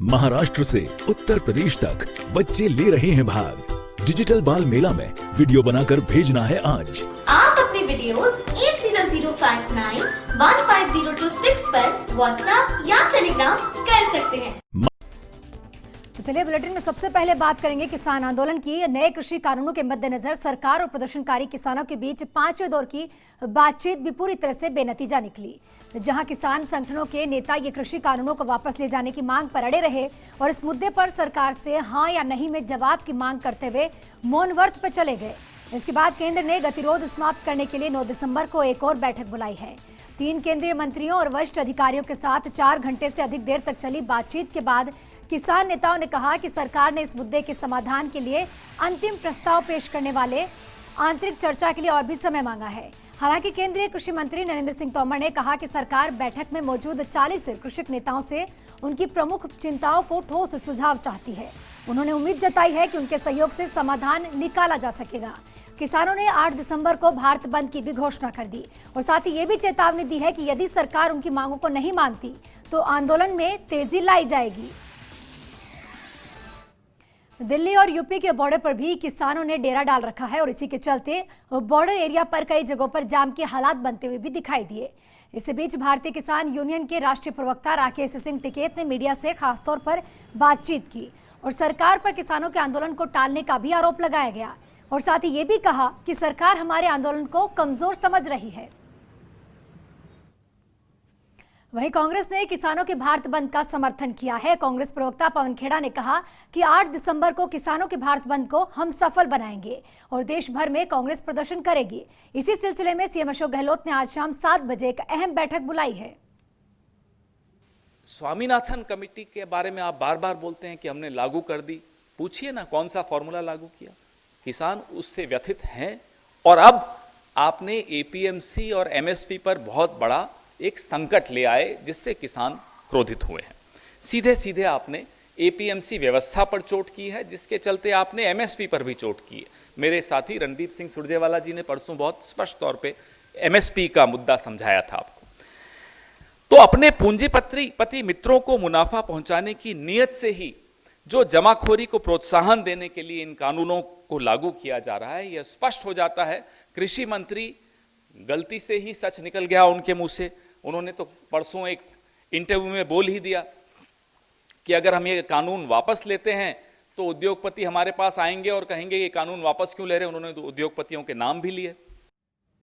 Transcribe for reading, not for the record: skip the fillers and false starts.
महाराष्ट्र से उत्तर प्रदेश तक बच्चे ले रहे हैं भाग डिजिटल बाल मेला में वीडियो बनाकर भेजना है आज। आप अपने वीडियोस 8005915026 पर व्हाट्सएप या टेलीग्राम कर सकते हैं। तो चलिए बुलेटिन में सबसे पहले बात करेंगे किसान आंदोलन की। नए कृषि कानूनों के मद्देनजर सरकार और प्रदर्शनकारी किसानों के बीच पांचवें दौर की बातचीत भी पूरी तरह से बेनतीजा निकली, जहां किसान संगठनों के नेता ये कृषि कानूनों को वापस ले जाने की मांग पर अड़े रहे और इस मुद्दे पर सरकार से हां या नहीं में जवाब की मांग करते हुए मौन व्रत पर चले गए। इसके बाद केंद्र ने गतिरोध समाप्त करने के लिए 9 दिसंबर को एक और बैठक बुलाई है। 3 केंद्रीय मंत्रियों और वरिष्ठ अधिकारियों के साथ 4 घंटे से अधिक देर तक चली बातचीत के बाद किसान नेताओं ने कहा कि सरकार ने इस मुद्दे के समाधान के लिए अंतिम प्रस्ताव पेश करने वाले आंतरिक चर्चा के लिए और भी समय मांगा है। हालांकि केंद्रीय कृषि मंत्री नरेंद्र सिंह तोमर ने कहा कि सरकार बैठक में मौजूद 40 कृषक नेताओं से उनकी प्रमुख चिंताओं को ठोस सुझाव चाहती है। उन्होंने उम्मीद जताई है कि उनके सहयोग से समाधान निकाला जा सकेगा। किसानों ने 8 दिसंबर को भारत बंद की भी घोषणा कर दी और साथ ही ये भी चेतावनी दी है कि यदि सरकार उनकी मांगों को नहीं मानती तो आंदोलन में तेजी लाई जाएगी। दिल्ली और यूपी के बॉर्डर पर भी किसानों ने डेरा डाल रखा है और इसी के चलते बॉर्डर एरिया पर कई जगहों पर जाम के हालात बनते हुए भी दिखाई दिए। इसी बीच भारतीय किसान यूनियन के राष्ट्रीय प्रवक्ता राकेश सिंह टिकैत ने मीडिया से खासतौर पर बातचीत की और सरकार पर किसानों के आंदोलन को टालने का भी आरोप लगाया गया और साथ ही ये भी कहा कि सरकार हमारे आंदोलन को कमजोर समझ रही है। वहीं कांग्रेस ने किसानों के भारत बंद का समर्थन किया है। कांग्रेस प्रवक्ता पवन खेड़ा ने कहा कि 8 दिसंबर को किसानों के भारत बंद को हम सफल बनाएंगे और देश भर में कांग्रेस प्रदर्शन करेगी। इसी सिलसिले में सीएम अशोक गहलोत ने आज शाम 7 बजे एक अहम बैठक बुलाई है। स्वामीनाथन कमेटी के बारे में आप बार बार बोलते हैं कि हमने लागू कर दी। पूछिए ना कौन सा फॉर्मूला लागू किया। किसान उससे व्यथित हैं और अब आपने एपीएमसी और एमएसपी पर बहुत बड़ा एक संकट ले आए जिससे किसान क्रोधित हुए हैं। सीधे सीधे आपने एपीएमसी व्यवस्था पर चोट की है जिसके चलते आपने एमएसपी पर भी चोट की है। मेरे साथी रणदीप सिंह सुरजेवाला जी ने परसों बहुत स्पष्ट तौर पे एमएसपी का मुद्दा समझाया था आपको। तो अपने पूंजीपति मित्रों को मुनाफा पहुंचाने की नीयत से ही जो जमाखोरी को प्रोत्साहन देने के लिए इन कानूनों को लागू किया जा रहा है, यह स्पष्ट हो जाता है। कृषि मंत्री गलती से ही सच निकल गया उनके मुंह से। उन्होंने तो परसों एक इंटरव्यू में बोल ही दिया कि अगर हम ये कानून वापस लेते हैं तो उद्योगपति हमारे पास आएंगे और कहेंगे ये कानून वापस क्यों ले रहे हैं। उन्होंने तो उद्योगपतियों के नाम भी लिए।